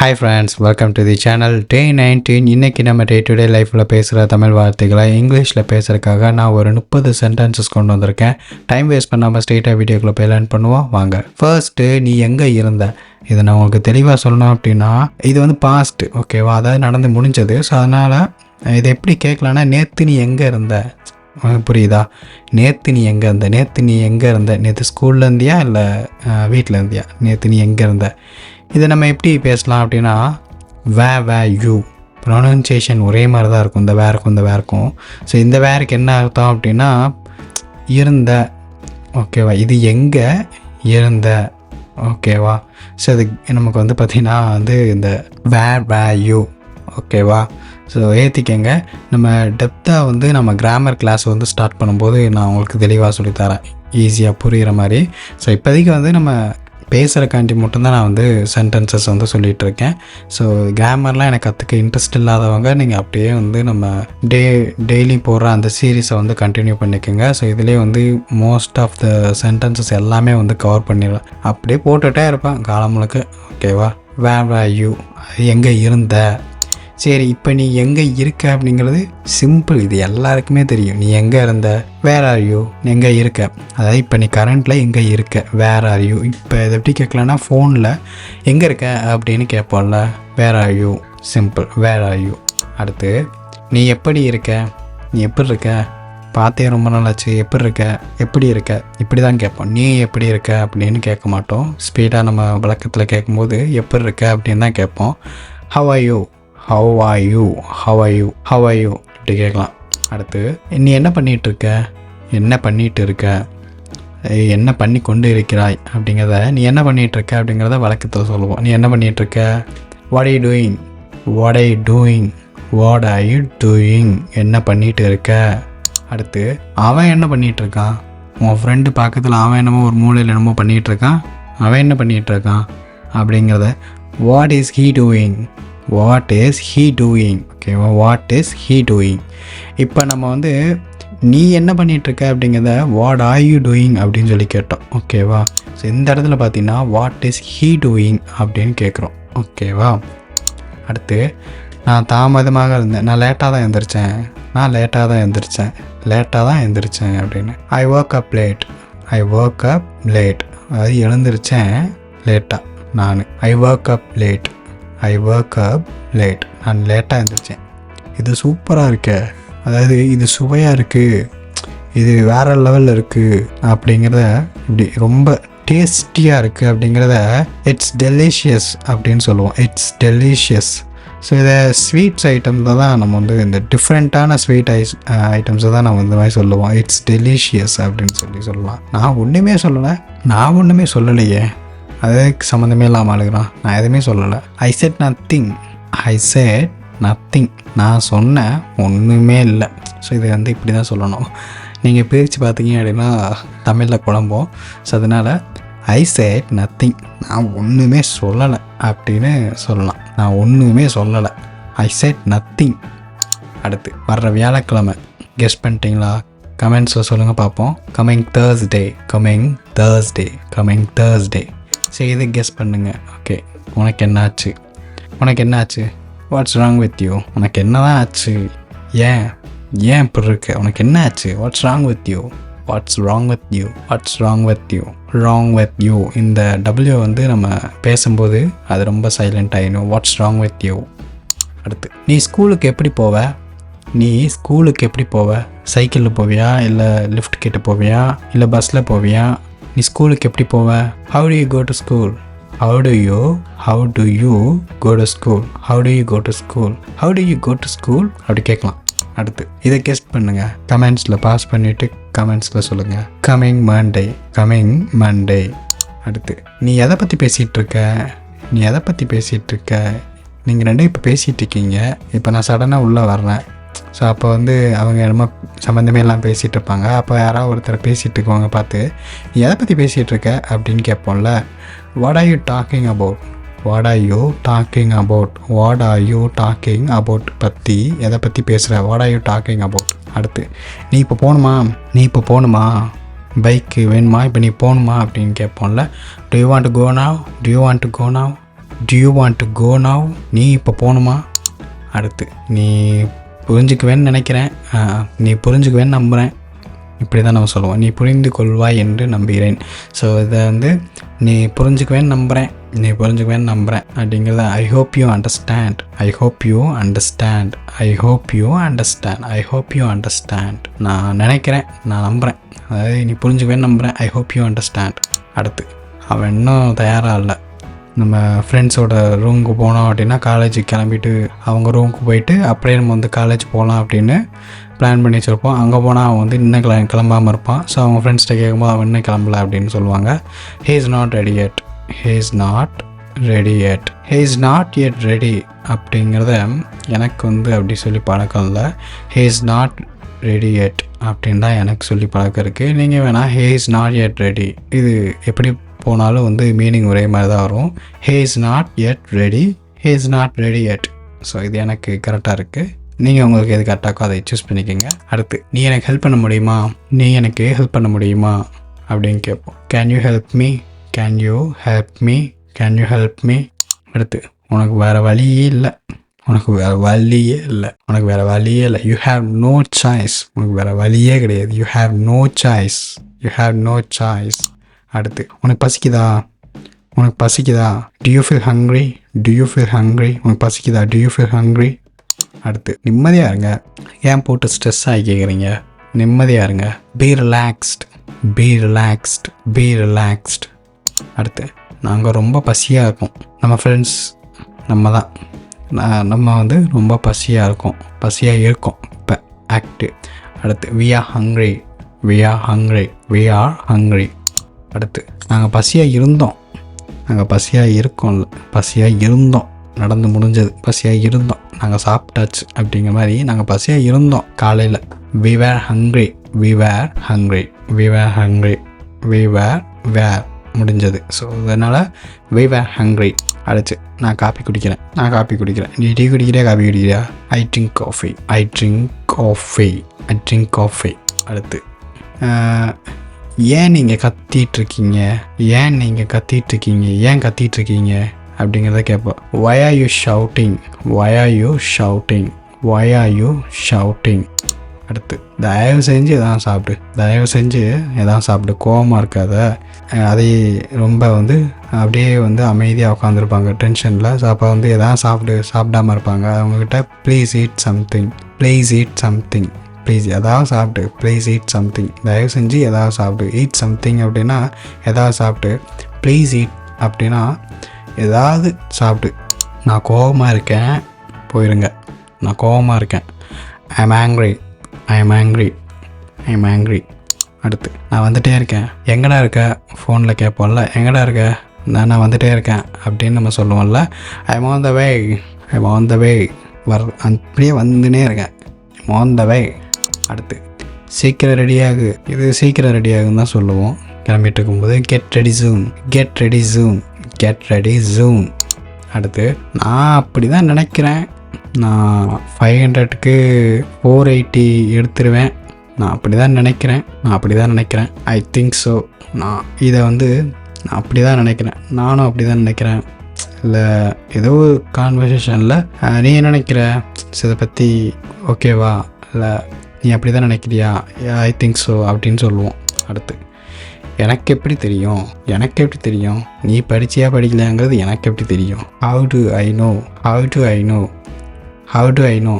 Hi friends, welcome to the channel. Day 19. இன்றைக்கி நம்ம day to day லைஃப்பில் பேசுகிற தமிழ் வார்த்தைகளை இங்கிலீஷில் பேசுகிறதுக்காக நான் ஒரு 30 சென்டென்சஸ் கொண்டு வந்திருக்கேன். டைம் வேஸ்ட் பண்ணாமல் ஸ்ட்ரெயிட்டாக வீடியோக்குள்ளே போய் லேர்ன் பண்ணுவோம் வாங்க. ஃபர்ஸ்ட்டு, நீ எங்கே இருந்த? இதை நான் உங்களுக்கு தெளிவாக சொல்லணும் அப்படின்னா, இது வந்து பாஸ்ட்டு, ஓகேவா? அதாவது நடந்து முடிஞ்சது. ஸோ அதனால் இதை எப்படி கேட்கலான்னா, நேற்று நீ எங்கே இருந்த? புரியுதா? நேற்று நீ எங்கே இருந்த? நேற்று ஸ்கூலில் இருந்தியா இல்லை வீட்டில் இருந்தியா? நேற்று நீ எங்கே இருந்த? இதை நம்ம எப்படி பேசலாம் அப்படின்னா, வே யூ. ப்ரொனன்சியேஷன் ஒரே மாதிரி தான் இருக்கும், இந்த வேருக்கும். ஸோ இந்த வேருக்கு என்ன அர்த்தம் அப்படின்னா, இருந்த, ஓகேவா? இது எங்கே இருந்த, ஓகேவா? ஸோ அது நமக்கு வந்து பார்த்திங்கன்னா வந்து இந்த வே யூ, ஓகேவா? ஸோ ஏற்றிக்கங்க. நம்ம டெப்த்தாக வந்து நம்ம கிராமர் கிளாஸ் வந்து ஸ்டார்ட் பண்ணும்போது நான் உங்களுக்கு தெளிவாக சொல்லித்தரேன், ஈஸியாக புரிகிற மாதிரி. ஸோ இப்போதைக்கு வந்து நம்ம பேசுகிறக்காண்டி மட்டும்தான் நான் வந்து சென்டென்சஸ் வந்து சொல்லிகிட்டு இருக்கேன். ஸோ கிராமர்லாம் எனக்கு கற்றுக்க இன்ட்ரெஸ்ட் இல்லாதவங்க நீங்கள் அப்படியே வந்து நம்ம டெய்லி போடுற அந்த சீரீஸை வந்து கண்டினியூ பண்ணிக்கோங்க. ஸோ இதிலே வந்து மோஸ்ட் ஆஃப் த சென்டென்சஸ் எல்லாமே வந்து கவர் பண்ணிடலாம். அப்படியே போட்டுகிட்டே இருப்பேன் காலம் முழுக்க, ஓகேவா? வே யூ, எங்கே இருந்த. சரி, இப்போ நீ எங்கே இருக்க அப்படிங்கிறது சிம்பிள், இது எல்லாருக்குமே தெரியும். நீ எங்கே இருந்த? வேர் ஆர் யூ, எங்கே இருக்க. அதாவது இப்போ நீ கரண்ட்டில் எங்கே இருக்க, வேர் ஆர் யூ. இப்போ இதை எப்படி கேட்கலான்னா, ஃபோனில் எங்கே இருக்க அப்படின்னு கேட்போம்ல, where are you, simple, where are you. அடுத்து, நீ எப்படி இருக்க? நீ எப்படி இருக்க? பார்த்தே ரொம்ப நாளாச்சு, எப்படி இருக்க, இப்படி தான் கேட்போம். நீ எப்படி இருக்க அப்படின்னு கேட்க மாட்டோம். ஸ்பீடாக நம்ம வழக்கத்தில் கேட்கும்போது எப்படி இருக்க அப்படின்னு தான் கேட்போம். ஹவ் ஆர் யூ, இப்படி கேட்கலாம். அடுத்து, நீ என்ன பண்ணிகிட்டு இருக்க, என்ன பண்ணி கொண்டு இருக்கிறாய் அப்படிங்கிறத, நீ என்ன பண்ணிகிட்டு இருக்க அப்படிங்கிறத வழக்கத்தில் சொல்லுவோம். நீ என்ன பண்ணிகிட்ருக்க? வாட் ஆர் யூ டூயிங், என்ன பண்ணிகிட்டு இருக்க. அடுத்து, அவன் என்ன பண்ணிகிட்ருக்கான்? உன் ஃப்ரெண்டு பக்கத்தில் அவன் என்னமோ ஒரு மூலையில் என்னமோ பண்ணிகிட்ருக்கான், அவன் என்ன பண்ணிகிட்ருக்கான் அப்படிங்கிறத, வாட் இஸ் ஹீ டூயிங், ஓகேவா? What is he doing. இப்போ நம்ம வந்து நீ என்ன பண்ணிகிட்ருக்க அப்படிங்கிறத வாட் ஆர் யூ டூயிங் அப்படின்னு சொல்லி கேட்டோம், ஓகேவா? ஸோ இந்த இடத்துல பார்த்தீங்கன்னா வாட் இஸ் ஹீ டூயிங் அப்படின்னு கேட்குறோம், ஓகேவா? அடுத்து, நான் தாமதமாக இருந்தேன், நான் லேட்டாக தான் எழுந்திரிச்சேன் அப்படின்னு. ஐ ஒர்க் அப் லேட், அதாவது எழுந்திரிச்சேன் லேட்டாக நான். ஐ ஒர்க் அப் லேட், நான் லேட்டாக எழுந்திரிச்சேன். இது சூப்பராக இருக்கு, அதாவது இது சுவையாக இருக்குது, இது வேறு லெவலில் இருக்குது அப்படிங்கிறத, இப்படி ரொம்ப டேஸ்டியாக இருக்குது அப்படிங்கிறத இட்ஸ் டெலிஷியஸ் அப்படின்னு சொல்லுவோம். ஸோ இதை ஸ்வீட்ஸ் ஐட்டம்ஸில் தான் நம்ம வந்து இந்த டிஃப்ரெண்ட்டான ஸ்வீட் ஐட்டம்ஸை தான் நம்ம இந்த மாதிரி சொல்லுவோம். இட்ஸ் டெலிஷியஸ் அப்படின்னு சொல்லலாம். நான் ஒன்றுமே சொல்லலையே, அதுக்கு சம்மந்தமே இல்லாமல் அழுகிறான். நான் எதுவுமே சொல்லலை. ஐ செட் நத்திங், நான் சொன்னேன் ஒன்றுமே இல்லை. ஸோ இதை வந்து இப்படி தான் சொல்லணும். நீங்கள் பிரித்து பார்த்தீங்க அப்படின்னா தமிழில் குழம்போம். ஸோ அதனால் ஐ செட் நத்திங், நான் ஒன்றுமே சொல்லலை அப்படின்னு சொல்லலாம். நான் ஒன்றுமே சொல்லலை, ஐ செட் நத்திங். அடுத்து, வர்ற வியாழக்கிழமை கெஸ் பண்ணிட்டீங்களா? கமெண்ட்ஸில் சொல்லுங்கள் பார்ப்போம். Coming Thursday. சரி, இது கெஸ் பண்ணுங்க. ஓகே, உனக்கு என்னாச்சு? வாட்ஸ் ராங் வித் யூ, உனக்கு என்ன தான் ஆச்சு? ஏன் இப்படி இருக்கு? உனக்கு என்ன ஆச்சு? What's wrong with you. இந்த டபிள்யூ வந்து நம்ம பேசும்போது அது ரொம்ப சைலண்ட் ஆகிடும். What's wrong with you. அடுத்து, நீ ஸ்கூலுக்கு எப்படி போவ? சைக்கிளில் போவியா, இல்லை லிஃப்ட் கிட்ட போவியா, இல்லை பஸ்ஸில் போவியா? நீ ஸ்கூலுக்கு எப்படி போவ? How do you go to school அப்படி கேட்கலாம். அடுத்து, இதை கெஸ்ட் பண்ணுங்க. கமெண்ட்ஸில் பாஸ் பண்ணிவிட்டு கமெண்ட்ஸில் சொல்லுங்கள். Coming Monday. அடுத்து, நீ எதை பற்றி பேசிகிட்டு இருக்க? நீங்கள் ரெண்டும் இப்போ பேசிகிட்டு இருக்கீங்க. இப்போ நான் சடனாக உள்ளே வர்றேன். ஸோ அப்போ வந்து அவங்க என்னமோ சம்மந்தமே எல்லாம் பேசிகிட்டு இருப்பாங்க. அப்போ யாராவது ஒருத்தர் பேசிகிட்டு இருக்கவங்க பார்த்து, நீ எதை பற்றி பேசிகிட்டு இருக்க அப்படின்னு கேட்போம்ல. What are you talking about பற்றி, எதை பற்றி பேசுகிற? What are you talking about. அடுத்து, நீ இப்போ போகணுமா, பைக்கு வேணுமா, இப்போ நீ போகணுமா அப்படின்னு கேட்போம்ல. Do you want to go now, do you want to go now? நீ இப்போ போகணுமா? அடுத்து நீ புரிஞ்சுக்குவேன்னு நினைக்கிறேன், நீ புரிஞ்சுக்குவேன்னு நம்புகிறேன். இப்படி தான் நம்ம சொல்லுவோம், நீ புரிந்து கொள்வாய் என்று நம்புகிறேன். ஸோ இதை வந்து நீ புரிஞ்சுக்குவேன்னு நம்புகிறேன், நீ புரிஞ்சுக்குவேன்னு நம்புகிறேன் அப்படிங்கிறத I hope you understand, I hope you understand, I hope you understand, I hope you understand. நான் நினைக்கிறேன், நான் நம்புகிறேன், அதாவது நீ புரிஞ்சுக்குவேன்னு நம்புகிறேன், ஐ ஹோப் யூ அண்டர்ஸ்டாண்ட். அடுத்து அவன் இன்னும் தயாராக இல்லை. நம்ம ஃப்ரெண்ட்ஸோட ரூமுக்கு போனோம் அப்படின்னா காலேஜுக்கு கிளம்பிட்டு அவங்க ரூமுக்கு போயிட்டு அப்படியே நம்ம வந்து காலேஜ் போகலாம் அப்படின்னு பிளான் பண்ணி வச்சுருப்போம். அங்கே போனால் அவன் வந்து இன்னும் கிளம்பாமல் இருப்பான். ஸோ அவங்க ஃப்ரெண்ட்ஸ்கிட்ட கேட்கும்போது அவன் இன்னும் கிளம்பல அப்படின்னு சொல்லுவாங்க. He is not ready yet, he is not ready yet, he is not yet ready அப்படிங்கிறத எனக்கு வந்து அப்படி சொல்லி பழக்கம் இல்லை. He is not ready yet அப்படின்னு தான் எனக்கு சொல்லி பழக்கம் இருக்குது. நீங்கள் வேணால் he is not yet ready, இது எப்படி போனாலும் வந்து மீனிங் ஒரே மாதிரி தான் வரும். He is not yet ready, he is not ready yet. So இது எனக்கு கரெக்டாக இருக்குது. நீங்கள் உங்களுக்கு எது கரெக்டாகோ அதை சூஸ் பண்ணிக்கோங்க. அடுத்து நீ எனக்கு ஹெல்ப் பண்ண முடியுமா, நீ எனக்கு ஹெல்ப் பண்ண முடியுமா அப்படின்னு கேட்போம். Can you help me, can you help me, can you help me. அடுத்து உனக்கு வேறு வழியே இல்லை, உனக்கு வேறு வழியே இல்லை, உனக்கு வேறு வழியே இல்லை. யூ ஹேவ் நோ சாய்ஸ், உனக்கு வேறு வழியே கிடையாது. You have no choice, you have no choice. அடுத்து உனக்கு பசிக்குதா, உனக்கு பசிக்குதா, do you feel hungry, do you feel hungry, உனக்கு பசிக்குதா, do you feel hungry. அடுத்து நிம்மதியாக இருங்க, ஏன் போட்டு ஸ்ட்ரெஸ் ஆகி கேட்குறீங்க, நிம்மதியாக இருங்க. be relaxed, be relaxed, be relaxed. அடுத்து நாங்கள் ரொம்ப பசியாக இருக்கோம், நம்ம ஃப்ரெண்ட்ஸ் நம்ம தான், நம்ம வந்து ரொம்ப பசியாக இருக்கோம், பசியாக இருக்கோம் இப்போ ஆக்டிவ். அடுத்து we are hungry, we are hungry, we are hungry. அடுத்து நாங்கள் பசியாக இருந்தோம், நாங்கள் பசியாக இருக்கோம்ல, பசியாக இருந்தோம், நடந்து முடிஞ்சது, பசியாக இருந்தோம், நாங்கள் சாப்பிட்டாச்சு அப்படிங்கிற மாதிரி நாங்கள் பசியாக இருந்தோம் காலையில். we were hungry, we were hungry, we were hungry, we were முடிஞ்சது. ஸோ அதனால் we were hungry. அடுத்து நான் காப்பி குடிக்கிறேன், நான் காப்பி குடிக்கிறேன், நீ டீ குடிக்கிறியா காப்பி குடிக்கிறியா. I drink coffee, I drink coffee, I drink coffee. அடுத்து ஏன் நீங்கள் கத்திகிட்ருக்கீங்க, ஏன் நீங்கள் கத்திகிட்ருக்கீங்க, ஏன் கத்திகிட்ருக்கீங்க அப்படிங்கிறத கேட்போம். why are you shouting, why are you shouting, why are you shouting. அடுத்து தயவு செஞ்சு எதாவது சாப்பிடு, தயவு செஞ்சு எதாவது சாப்பிடு, கோவமாக இருக்காத. அதே ரொம்ப வந்து அப்படியே வந்து அமைதியாக உட்காந்துருப்பாங்க டென்ஷனில். ஸோ அப்போ வந்து எதாவது சாப்பிடாமல் இருப்பாங்க. அவங்கக்கிட்ட please eat something, please eat something, please எதாவது சாப்பிட்டு, ப்ளீஸ் ஈட் சம்திங், தயவு செஞ்சு எதாவது சாப்பிடு. ஈட் சம்திங் அப்படின்னா எதாவது சாப்பிட்டு, ப்ளீஸ் ஈட் அப்படின்னா எதாவது சாப்பிடு. நான் கோவமாக இருக்கேன், போயிருங்க, நான் கோவமாக இருக்கேன். I am angry, I am angry, I am angry. அடுத்து நான் வந்துகிட்டே இருக்கேன், எங்கடா இருக்க ஃபோனில் கேட்போம்ல, எங்கடா இருக்க, நான் வந்துகிட்டே இருக்கேன் அப்படின்னு நம்ம சொல்லுவோம்ல. I am on the way, I am on the way, அப்படியே வந்துனே இருக்கேன், ஐ எம் ஆன் த வே. அடுத்து சீக்கிரம் ரெடியாகு, இது சீக்கிரம் ரெடியாகுன்னு தான் சொல்லுவோம் கிளம்பிட்டு இருக்கும்போது. Get ready June, get ready June, get ready June. அடுத்து நான் அப்படி தான் நினைக்கிறேன், நான் 500க்கு 480 எடுத்துருவேன், நான் அப்படி தான் நினைக்கிறேன், நான் அப்படி தான் நினைக்கிறேன். ஐ திங்க் ஸோ, நான் இதை வந்து நான் அப்படி தான் நினைக்கிறேன், நானும் அப்படி தான் நினைக்கிறேன். இல்லை ஏதோ ஒரு கான்வர்சேஷனில் நீ என்ன நினைக்கிற, இதை பற்றி ஓகேவா, இல்லை நீ அப்படி தான் நினைக்கிறியா, ஐ திங்க் ஸோ அப்படின்னு சொல்லுவோம். அடுத்து எனக்கு எப்படி தெரியும், எனக்கு எப்படி தெரியும், நீ படிச்சியா படிக்கலையாங்கிறது எனக்கு எப்படி தெரியும். How to I know, how to I know, how to I know,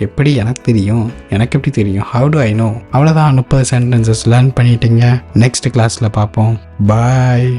எப்படி எனக்கு தெரியும், எனக்கு எப்படி தெரியும், ஹவு டு ஐ நோ. அவ்வளோதான், 30 சென்டென்சஸ் லேர்ன் பண்ணிட்டீங்க. நெக்ஸ்ட் கிளாஸில் பார்ப்போம். பாய்.